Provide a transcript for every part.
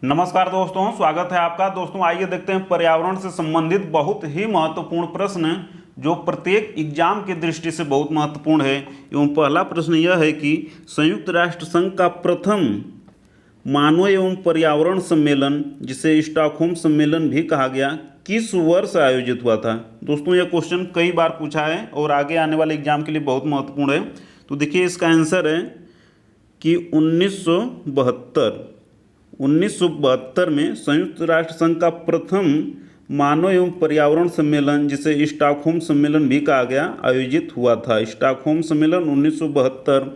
नमस्कार दोस्तों, स्वागत है आपका। दोस्तों आइए देखते हैं पर्यावरण से संबंधित बहुत ही महत्वपूर्ण प्रश्न जो प्रत्येक एग्जाम की दृष्टि से बहुत महत्वपूर्ण है। एवं पहला प्रश्न यह है कि संयुक्त राष्ट्र संघ का प्रथम मानव एवं पर्यावरण सम्मेलन, जिसे स्टॉकहोम सम्मेलन भी कहा गया, किस वर्ष आयोजित हुआ था। दोस्तों यह क्वेश्चन कई बार पूछा है और आगे आने वाले एग्जाम के लिए बहुत महत्वपूर्ण है। तो देखिए इसका आंसर है कि 1972 में संयुक्त राष्ट्र संघ का प्रथम मानव एवं पर्यावरण सम्मेलन, जिसे स्टॉकहोम सम्मेलन भी कहा गया, आयोजित हुआ था। स्टॉकहोम सम्मेलन 1972।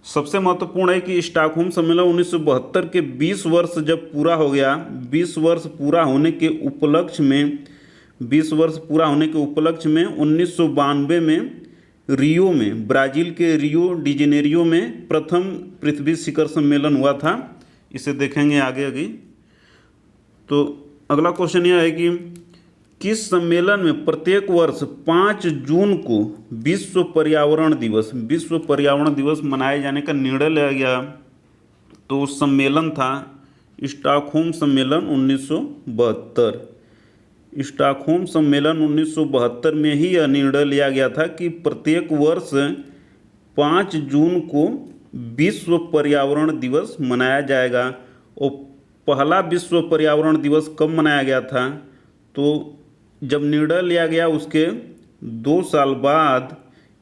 सबसे महत्वपूर्ण है कि स्टॉकहोम सम्मेलन 1972 के 20 वर्ष जब पूरा हो गया, 20 वर्ष पूरा होने के उपलक्ष्य में 1992 में रियो में, ब्राज़ील के रियो डी जेनेरियो में प्रथम पृथ्वी शिखर सम्मेलन हुआ था। इसे देखेंगे आगे। तो अगला क्वेश्चन यह है कि किस सम्मेलन में प्रत्येक वर्ष 5 जून को विश्व पर्यावरण दिवस मनाए जाने का निर्णय लिया गया। तो सम्मेलन था स्टॉकहोम सम्मेलन 1972। स्टॉकहोम सम्मेलन 1972 में ही यह निर्णय लिया गया था कि प्रत्येक वर्ष 5 जून को विश्व पर्यावरण दिवस मनाया जाएगा। और पहला विश्व पर्यावरण दिवस कब मनाया गया था? तो जब निर्णय लिया गया उसके 2 साल बाद,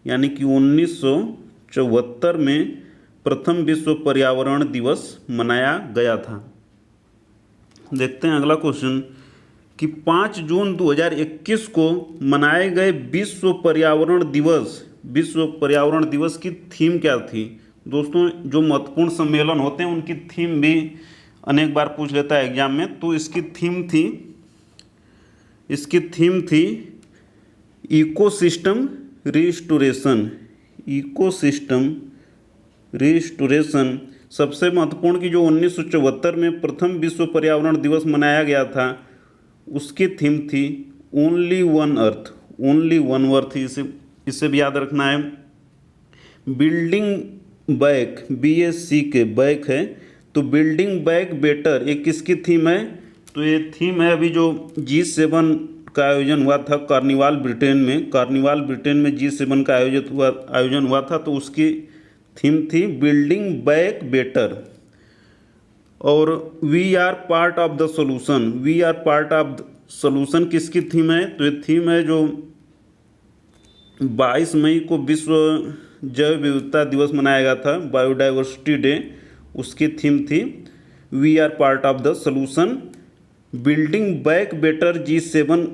यानी कि 1974 में प्रथम विश्व पर्यावरण दिवस मनाया गया था। देखते हैं अगला क्वेश्चन कि 5 जून 2021 को मनाए गए विश्व पर्यावरण दिवस की थीम क्या थी? दोस्तों जो महत्वपूर्ण सम्मेलन होते हैं उनकी थीम भी अनेक बार पूछ लेता है एग्जाम में। तो इसकी थीम थी इकोसिस्टम रिस्टोरेशन। सबसे महत्वपूर्ण कि जो 1974 में प्रथम विश्व पर्यावरण दिवस मनाया गया था, उसकी थीम थी ओनली वन अर्थ। इसे भी याद रखना है। बिल्डिंग बैक, BSC के बैक है, तो बिल्डिंग बैक बेटर एक किसकी थीम है? तो ये थीम है अभी जो G7 का आयोजन हुआ था कार्निवाल ब्रिटेन में G7 का आयोजन हुआ था, तो उसकी थीम थी बिल्डिंग बैक बेटर। और we are part of the solution किसकी थीम है? तो ये थीम है जो 22 मई को विश्व जैव विविधता दिवस मनाया गया था, बायोडाइवर्सिटी डे। उसकी थीम थी we are part of the solution. Building back better G7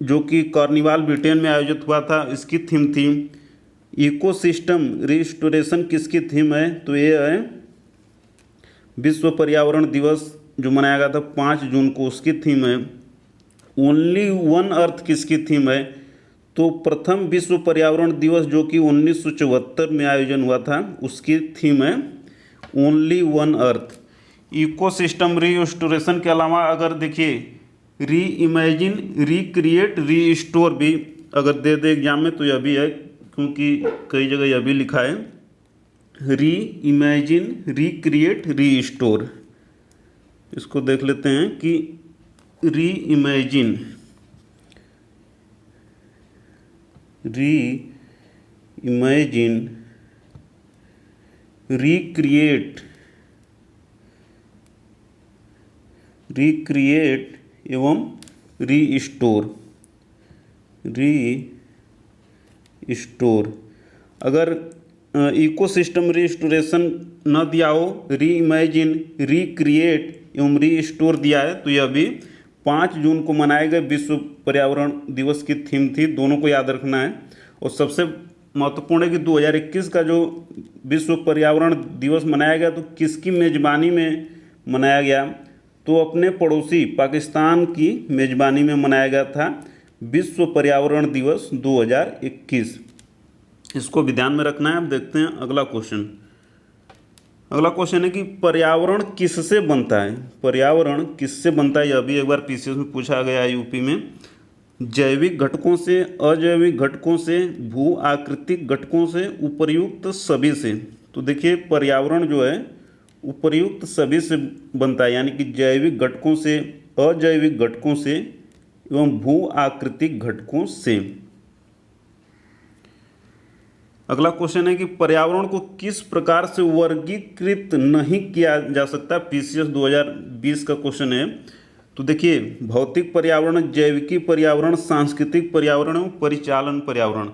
जो कि कार्निवाल ब्रिटेन में आयोजित हुआ था, इसकी थीम थी इकोसिस्टम रिस्टोरेशन। किसकी थीम है? तो ये है विश्व पर्यावरण दिवस जो मनाया गया था 5 जून को, उसकी थीम है। ओनली वन अर्थ किसकी थीम है? तो प्रथम विश्व पर्यावरण दिवस जो कि 1974 में आयोजन हुआ था, उसकी थीम है only one earth. Ecosystem restoration के अलावा अगर देखिए री इमेजिन, रिक्रिएट, रीस्टोर भी अगर दे एग्जाम में तो यह भी है, क्योंकि कई जगह यह भी लिखा है री इमेजिन, रिक्रिएट, रीस्टोर। इसको देख लेते हैं कि री इमेजिन, रिक्रिएट एवं रीस्टोर। अगर इकोसिस्टम रिस्टोरेशन न दिया हो, री इमेजिन, रिक्रिएट एवं रीस्टोर दिया है, तो यह भी 5 जून को मनाए गए विश्व पर्यावरण दिवस की थीम थी। दोनों को याद रखना है। और सबसे महत्वपूर्ण है कि 2021 का जो विश्व पर्यावरण दिवस मनाया गया, तो किसकी मेज़बानी में मनाया गया? तो अपने पड़ोसी पाकिस्तान की मेज़बानी में मनाया गया था विश्व पर्यावरण दिवस 2021। इसको भी ध्यान में रखना है। अब देखते हैं अगला क्वेश्चन है कि पर्यावरण किससे बनता है? यह भी एक बार PCS में पूछा गया है यूपी में। जैविक घटकों से, अजैविक घटकों से, भू आकृतिक घटकों से, उपर्युक्त सभी से। तो देखिए पर्यावरण जो है उपर्युक्त सभी से बनता है, यानी कि जैविक घटकों से, अजैविक घटकों से एवं भू आकृतिक घटकों से। अगला क्वेश्चन है कि पर्यावरण को किस प्रकार से वर्गीकृत नहीं किया जा सकता। पीसीएस 2020 का क्वेश्चन है। तो देखिए, भौतिक पर्यावरण, जैविकी पर्यावरण, सांस्कृतिक पर्यावरण और परिचालन पर्यावरण।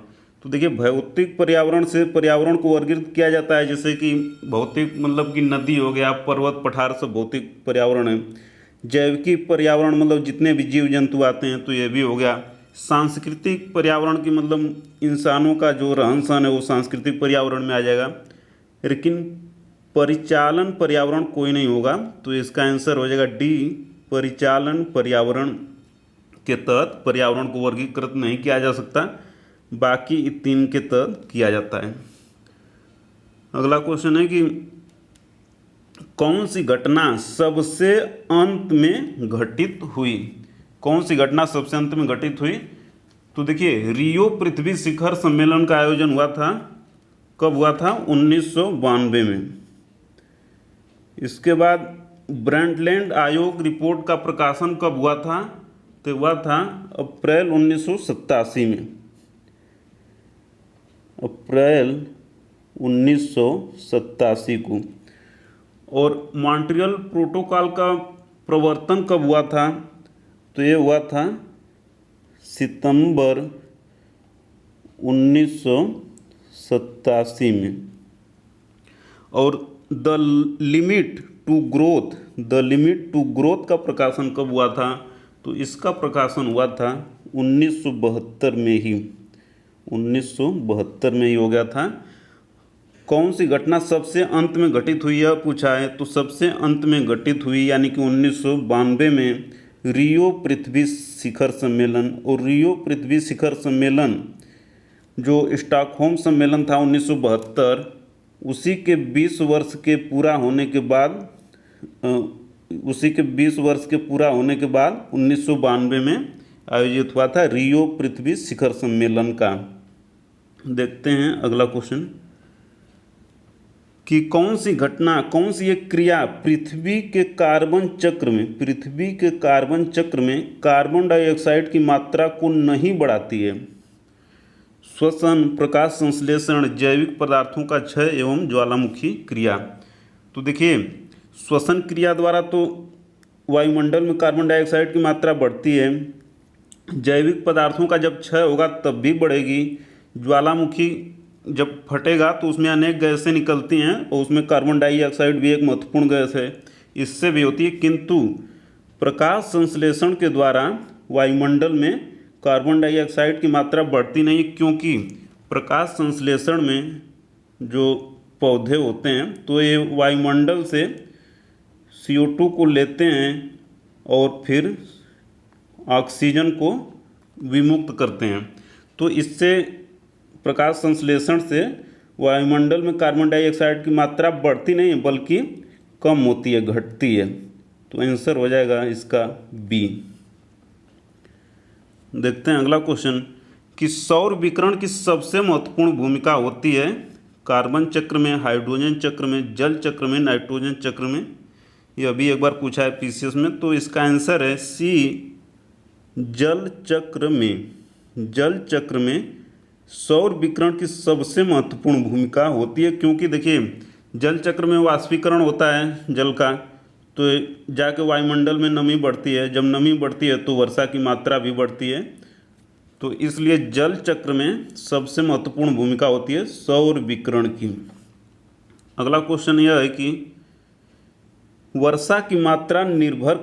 तो देखिए, भौतिक पर्यावरण से पर्यावरण को वर्गीकृत किया जाता है, जैसे कि भौतिक मतलब कि नदी हो गया, पर्वत पठार, सब भौतिक पर्यावरण है। जैविकी पर्यावरण मतलब जितने भी जीव जंतु आते हैं, तो ये भी हो गया। सांस्कृतिक पर्यावरण की मतलब इंसानों का जो रहन सहन है वो सांस्कृतिक पर्यावरण में आ जाएगा। लेकिन परिचालन पर्यावरण कोई नहीं होगा, तो इसका आंसर हो जाएगा डी, परिचालन पर्यावरण के तहत पर्यावरण को वर्गीकृत नहीं किया जा सकता, बाकी 3 के तहत किया जाता है। अगला क्वेश्चन है कि कौन सी घटना सबसे अंत में घटित हुई। कौन सी घटना सबसे अंत में घटित हुई। तो देखिए, रियो पृथ्वी शिखर सम्मेलन का आयोजन हुआ था, कब हुआ था, 1992 में। इसके बाद ब्रंटलैंड आयोग रिपोर्ट का प्रकाशन कब हुआ था, तो हुआ था अप्रैल 1987 में, अप्रैल 1987 को। और मॉन्ट्रियल प्रोटोकॉल का प्रवर्तन कब हुआ था, तो ये हुआ था सितंबर 1987 में। और द लिमिट टू ग्रोथ का प्रकाशन कब हुआ था, तो इसका प्रकाशन हुआ था 1972 में ही, 1972 में ही हो गया था। कौन सी घटना सबसे अंत में घटित हुई यह पूछा है, तो सबसे अंत में घटित हुई यानी कि 1992 में रियो पृथ्वी शिखर सम्मेलन। और रियो पृथ्वी शिखर सम्मेलन जो स्टॉकहोम सम्मेलन था 1972, उसी के 20 वर्ष के पूरा होने के बाद 1992 में आयोजित हुआ था रियो पृथ्वी शिखर सम्मेलन का। देखते हैं अगला क्वेश्चन कि कौन सी घटना, कौन सी एक क्रिया पृथ्वी के कार्बन चक्र में कार्बन डाइऑक्साइड की मात्रा को नहीं बढ़ाती है। श्वसन, प्रकाश संश्लेषण, जैविक पदार्थों का क्षय एवं ज्वालामुखी क्रिया। तो देखिए, श्वसन क्रिया द्वारा तो वायुमंडल में कार्बन डाइऑक्साइड की मात्रा बढ़ती है, जैविक पदार्थों का जब क्षय होगा तब भी बढ़ेगी, ज्वालामुखी जब फटेगा तो उसमें अनेक गैसें निकलती हैं और उसमें कार्बन डाइऑक्साइड भी एक महत्वपूर्ण गैस है, इससे भी होती है। किंतु प्रकाश संश्लेषण के द्वारा वायुमंडल में कार्बन डाइऑक्साइड की मात्रा बढ़ती नहीं, क्योंकि प्रकाश संश्लेषण में जो पौधे होते हैं तो ये वायुमंडल से CO2 को लेते हैं और फिर ऑक्सीजन को विमुक्त करते हैं। तो इससे प्रकाश संश्लेषण से वायुमंडल में कार्बन डाइऑक्साइड की मात्रा बढ़ती नहीं है बल्कि कम होती है, घटती है। तो आंसर हो जाएगा इसका बी। देखते हैं अगला क्वेश्चन कि सौर विकिरण की सबसे महत्वपूर्ण भूमिका होती है कार्बन चक्र में, हाइड्रोजन चक्र में, जल चक्र में, नाइट्रोजन चक्र में। ये अभी एक बार पूछा है पीसीएस में, तो इसका आंसर है सी, जल चक्र में सौर विकिरण की सबसे महत्वपूर्ण भूमिका होती है। क्योंकि देखिए, जल चक्र में वाष्पीकरण होता है जल का, तो जाके वायुमंडल में नमी बढ़ती है, जब नमी बढ़ती है तो वर्षा की मात्रा भी बढ़ती है। तो इसलिए जल चक्र में सबसे महत्वपूर्ण भूमिका होती है सौर विकिरण की। अगला क्वेश्चन यह है कि वर्षा की मात्रा निर्भर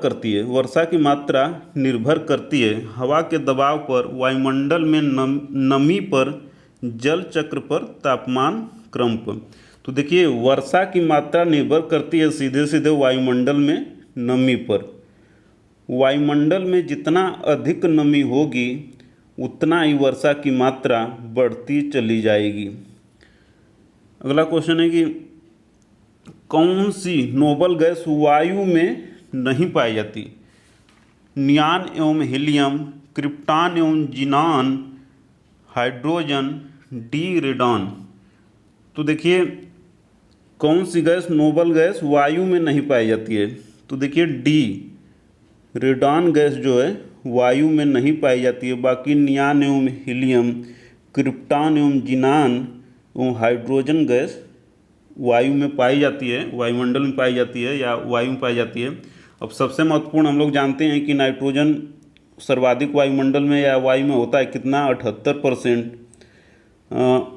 करती है हवा के दबाव पर, वायुमंडल में नमी पर, जल चक्र पर, तापमान क्रम पर। तो देखिए, वर्षा की मात्रा निर्भर करती है सीधे सीधे वायुमंडल में नमी पर। वायुमंडल में जितना अधिक नमी होगी उतना ही वर्षा की मात्रा बढ़ती चली जाएगी। अगला क्वेश्चन है कि कौन सी नोबल गैस वायु में नहीं पाई जाती। नियान एवं हीलियम, क्रिप्टॉन एवं जीनॉन, हाइड्रोजन, डी रेडॉन। तो देखिए, कौन सी गैस नोबल गैस वायु में नहीं पाई जाती है? तो देखिए डी, रेडॉन गैस जो है वायु में नहीं पाई जाती है। बाकी नियान एवं हीलियम, क्रिप्टॉन एवं जिनान एवं हाइड्रोजन गैस वायु में पाई जाती है, वायुमंडल में पाई जाती है या वायु में पाई जाती है। अब सबसे महत्वपूर्ण हम लोग जानते हैं कि नाइट्रोजन सर्वाधिक वायुमंडल में या वायु में होता है कितना, 78%।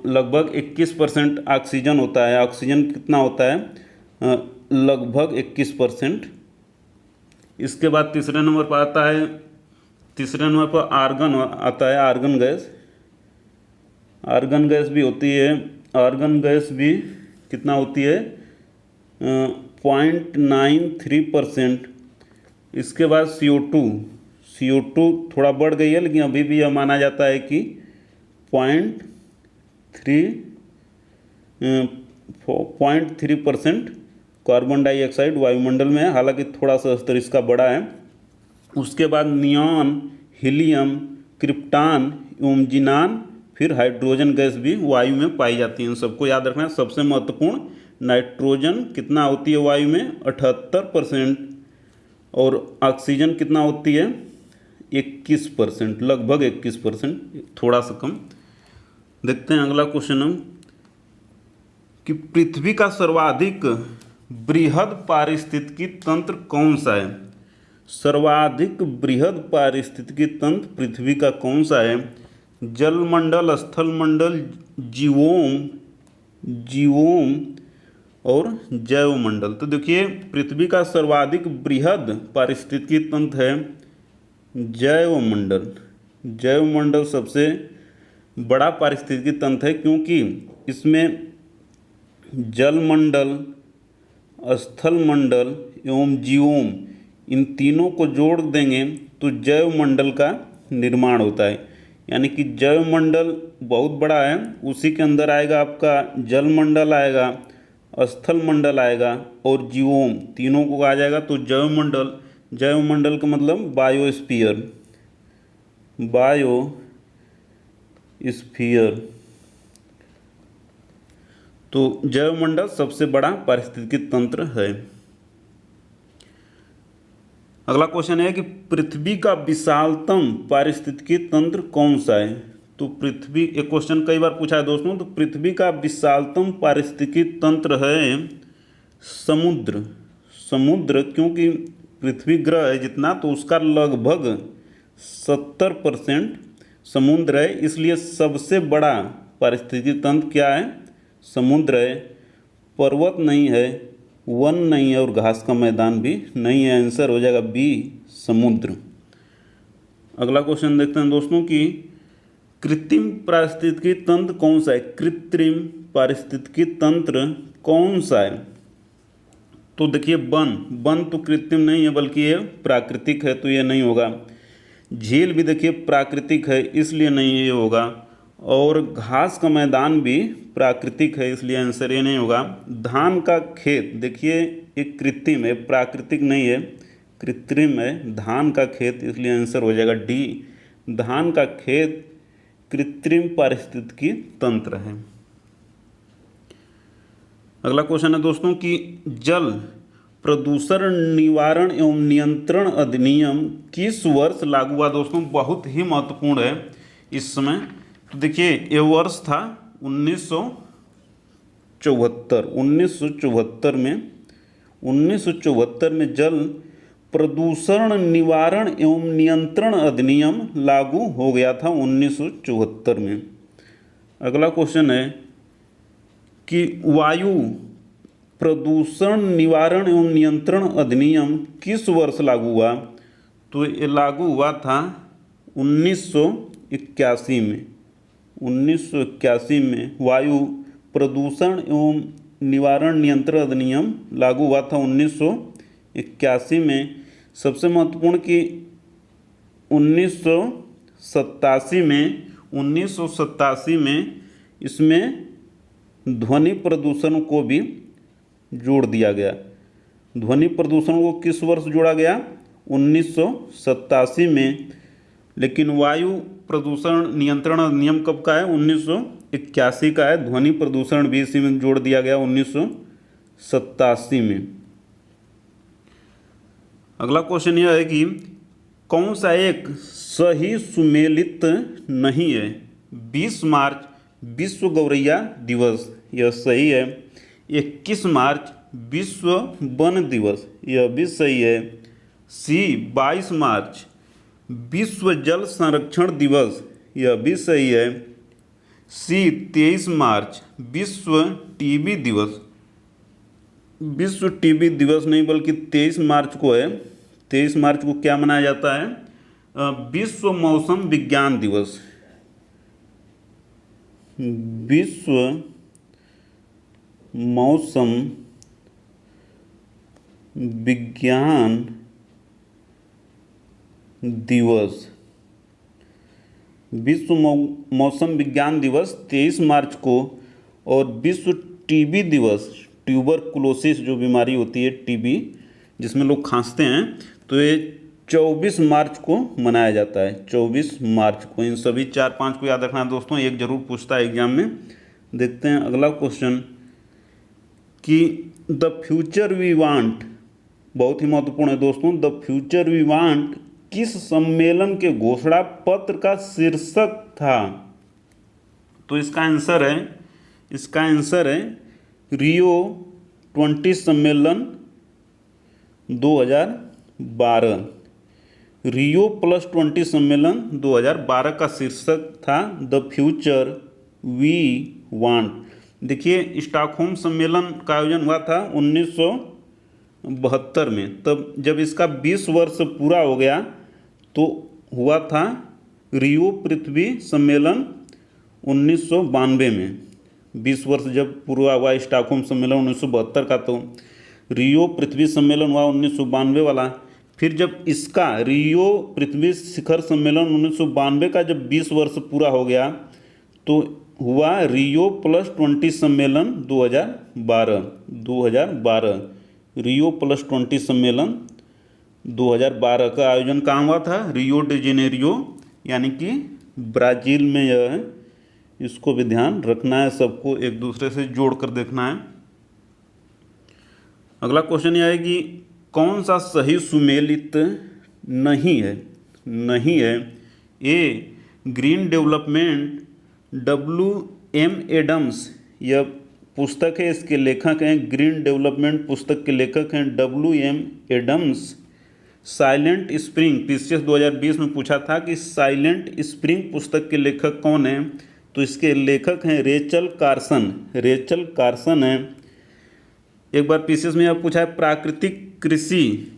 लगभग 21% ऑक्सीजन होता है। ऑक्सीजन कितना होता है, लगभग 21%। इसके बाद तीसरे नंबर पर आता है, तीसरे नंबर पर आर्गन आता है, आर्गन गैस। आर्गन गैस भी होती है, आर्गन गैस भी कितना होती है, 0.93%। इसके बाद CO2, CO2 थोड़ा बढ़ गई है लेकिन अभी भी यह माना जाता है कि 0.3% कार्बन डाइऑक्साइड वायुमंडल में है, हालांकि थोड़ा सा स्तर इसका बड़ा है। उसके बाद नियॉन, हीलियम, क्रिप्टॉन एवं जिनान, फिर हाइड्रोजन गैस भी वायु में पाई जाती है। इन सबको याद रखना है। सबसे महत्वपूर्ण, नाइट्रोजन कितना होती है वायु में, 78%, और ऑक्सीजन कितना होती है, 21%, लगभग 21%, थोड़ा सा कम। देखते हैं अगला क्वेश्चन हम कि पृथ्वी का सर्वाधिक बृहद पारिस्थितिकी तंत्र कौन सा है? सर्वाधिक बृहद पारिस्थितिकी तंत्र पृथ्वी का कौन सा है? जलमंडल, स्थलमंडल, जीवोम और जैवमंडल। तो देखिए पृथ्वी का सर्वाधिक बृहद पारिस्थितिकी तंत्र है जैवमंडल। जैवमंडल सबसे बड़ा पारिस्थितिकी तंत्र है क्योंकि इसमें जलमंडल, स्थलमंडल एवं जीवोम, इन तीनों को जोड़ देंगे तो जैवमंडल का निर्माण होता है। यानी कि जैवमंडल बहुत बड़ा है, उसी के अंदर आएगा आपका जलमंडल आएगा, स्थलमंडल आएगा और जीवोम, तीनों को आ जाएगा तो जैवमंडल। जैवमंडल का मतलब बायोस्फीयर, बायोस्फीयर। तो जैवमंडल सबसे बड़ा पारिस्थितिकी तंत्र है। अगला क्वेश्चन है कि पृथ्वी का विशालतम पारिस्थितिकी तंत्र कौन सा है? तो पृथ्वी, एक क्वेश्चन कई बार पूछा है दोस्तों, तो पृथ्वी का विशालतम पारिस्थितिकी तंत्र है समुद्र। समुद्र, क्योंकि पृथ्वी ग्रह है जितना तो उसका लगभग 70% समुद्र है, इसलिए सबसे बड़ा पारिस्थितिकी तंत्र क्या है, समुद्र है। पर्वत नहीं है, वन नहीं है और घास का मैदान भी नहीं है। आंसर हो जाएगा बी, समुद्र। अगला क्वेश्चन देखते हैं दोस्तों कि कृत्रिम पारिस्थितिकी तंत्र कौन सा है? कृत्रिम पारिस्थितिकी तंत्र कौन सा है? तो देखिए वन तो कृत्रिम नहीं है बल्कि ये प्राकृतिक है, तो ये नहीं होगा। झील भी देखिए प्राकृतिक है, इसलिए नहीं ये होगा। और घास का मैदान भी प्राकृतिक है, इसलिए आंसर ये नहीं होगा। धान का खेत देखिए एक कृत्रिम है, प्राकृतिक नहीं है, कृत्रिम है धान का खेत, इसलिए आंसर हो जाएगा डी, धान का खेत कृत्रिम पारिस्थितिकी तंत्र है। अगला क्वेश्चन है दोस्तों कि जल प्रदूषण निवारण एवं नियंत्रण अधिनियम किस वर्ष लागू हुआ? दोस्तों बहुत ही महत्वपूर्ण है इस समय। तो देखिए ये वर्ष था 1974। 1974 में जल प्रदूषण निवारण एवं नियंत्रण अधिनियम लागू हो गया था 1974 में। अगला क्वेश्चन है कि वायु प्रदूषण निवारण एवं नियंत्रण अधिनियम किस वर्ष लागू हुआ? तो ये लागू हुआ था 1981 में। 1981 में वायु प्रदूषण एवं निवारण नियंत्रण अधिनियम लागू हुआ था 1981 में। सबसे महत्वपूर्ण कि 1987 में इसमें ध्वनि प्रदूषण को भी जोड़ दिया गया। ध्वनि प्रदूषण को किस वर्ष जोड़ा गया? 1987 में। लेकिन वायु प्रदूषण नियंत्रण अधिनियम कब का है? 1981 का है। ध्वनि प्रदूषण भी इसी में जोड़ दिया गया 87 में। अगला क्वेश्चन यह है कि कौन सा एक सही सुमेलित नहीं है। 20 मार्च विश्व गौरैया दिवस, यह सही है। 21 मार्च विश्व वन दिवस, यह भी सही है। सी 22 मार्च विश्व जल संरक्षण दिवस, यह भी सही है। सी 23 मार्च विश्व टीबी दिवस, विश्व टीबी दिवस नहीं बल्कि 23 मार्च को है। 23 मार्च को क्या मनाया जाता है, विश्व मौसम विज्ञान दिवस। विश्व मौसम विज्ञान दिवस, विश्व मौसम विज्ञान दिवस 23 मार्च को। और विश्व टीबी दिवस, ट्यूबरकुलोसिस जो बीमारी होती है टीबी जिसमें लोग खांसते हैं, तो ये 24 मार्च को मनाया जाता है। 24 मार्च को। इन सभी 4-5 को याद रखना है दोस्तों, एक जरूर पूछता है एग्जाम में। देखते हैं अगला क्वेश्चन कि द फ्यूचर वी वांट, बहुत ही महत्वपूर्ण है दोस्तों। द फ्यूचर वी वांट किस सम्मेलन के घोषणा पत्र का शीर्षक था। तो इसका आंसर है रियो 20 सम्मेलन 2012। रियो +20 सम्मेलन 2012 का शीर्षक था द फ्यूचर वी वांट। देखिए स्टॉकहोम सम्मेलन का आयोजन हुआ था 1972 में। तब जब इसका 20 वर्ष पूरा हो गया तो हुआ था रियो पृथ्वी सम्मेलन 1992 में। 20 वर्ष जब पूरा हुआ स्टॉकहोम सम्मेलन 1972 का, तो रियो पृथ्वी सम्मेलन हुआ 1992 वाला। फिर जब इसका रियो पृथ्वी शिखर सम्मेलन 1992 का जब 20 वर्ष पूरा हो गया तो हुआ रियो +20 सम्मेलन 2012। रियो +20 सम्मेलन 2012 का आयोजन कहाँ हुआ था, रियो डी जेनेरियो, यानी कि ब्राज़ील में यह है। इसको भी ध्यान रखना है, सबको एक दूसरे से जोड़ कर देखना है। अगला क्वेश्चन यह है कि कौन सा सही सुमेलित नहीं है। ए ग्रीन डेवलपमेंट WM एडम्स, यह पुस्तक है, इसके लेखक हैं ग्रीन डेवलपमेंट पुस्तक के लेखक हैं WM Adams. Silent spring, PCS 2020 में पूछा था कि साइलेंट स्प्रिंग पुस्तक के लेखक कौन हैं, तो इसके लेखक हैं रेचल कार्सन है। एक बार पीसीएस में यह पूछा है प्राकृतिक कृषि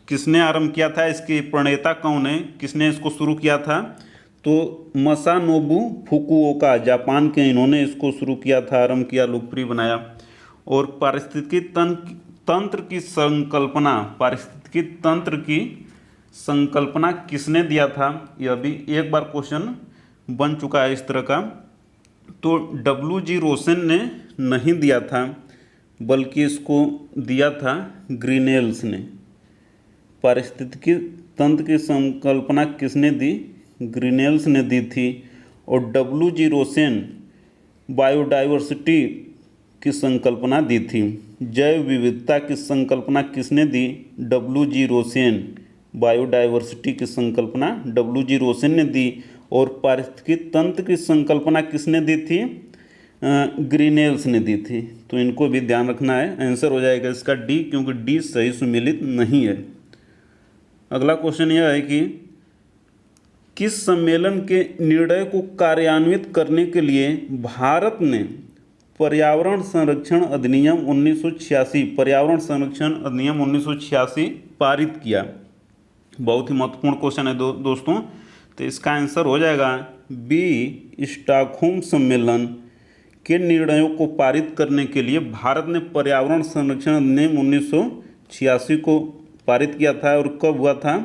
किसने आरंभ किया था, इसके प्रणेता कौन है, किसने इसको शुरू किया था, तो मसानोबु फुकुओका, जापान के, इन्होंने इसको शुरू किया था, आरंभ किया, लोकप्रिय बनाया। और पारिस्थितिकी तंत्र की संकल्पना किसने दिया था, यह भी एक बार क्वेश्चन बन चुका है इस तरह का। तो WG रोसेन ने नहीं दिया था, बल्कि इसको दिया था ग्रीनेल्स ने। पारिस्थितिकी तंत्र की संकल्पना किसने दी, ग्रीनेल्स ने दी थी। और WG रोसेन बायोडाइवर्सिटी की संकल्पना दी थी। जैव विविधता की संकल्पना किसने दी, WG रोसेन। बायोडाइवर्सिटी की संकल्पना WG रोसेन ने दी। और पारिस्थितिकी तंत्र की संकल्पना किसने दी थी, ग्रीनेल्स ने दी थी। तो इनको भी ध्यान रखना है। आंसर हो जाएगा इसका डी, क्योंकि डी सही सुमेलित नहीं है। अगला क्वेश्चन यह है कि किस सम्मेलन के निर्णय को कार्यान्वित करने के लिए भारत ने पर्यावरण संरक्षण अधिनियम 1986 पारित किया। बहुत ही महत्वपूर्ण क्वेश्चन है दोस्तों। तो इसका आंसर हो जाएगा बी, स्टॉकहोम सम्मेलन के निर्णयों को पारित करने के लिए भारत ने पर्यावरण संरक्षण अधिनियम 1986 को पारित किया था। और कब हुआ था,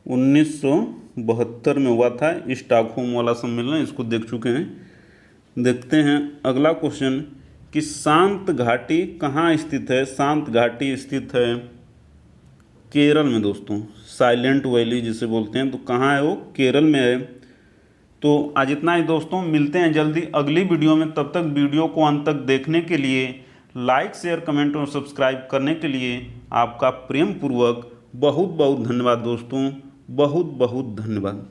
1972 में हुआ था स्टॉकहोम वाला सम्मेलन, इसको देख चुके हैं। देखते हैं अगला क्वेश्चन कि शांत घाटी कहाँ स्थित है। शांत घाटी स्थित है केरल में दोस्तों, साइलेंट वैली जिसे बोलते हैं। तो कहाँ है वो, केरल में है। तो आज इतना ही दोस्तों, मिलते हैं जल्दी अगली वीडियो में। तब तक वीडियो को अंत तक देखने के लिए लाइक शेयर कमेंट और सब्सक्राइब करने के लिए आपका प्रेम पूर्वक बहुत बहुत धन्यवाद दोस्तों, बहुत बहुत धन्यवाद।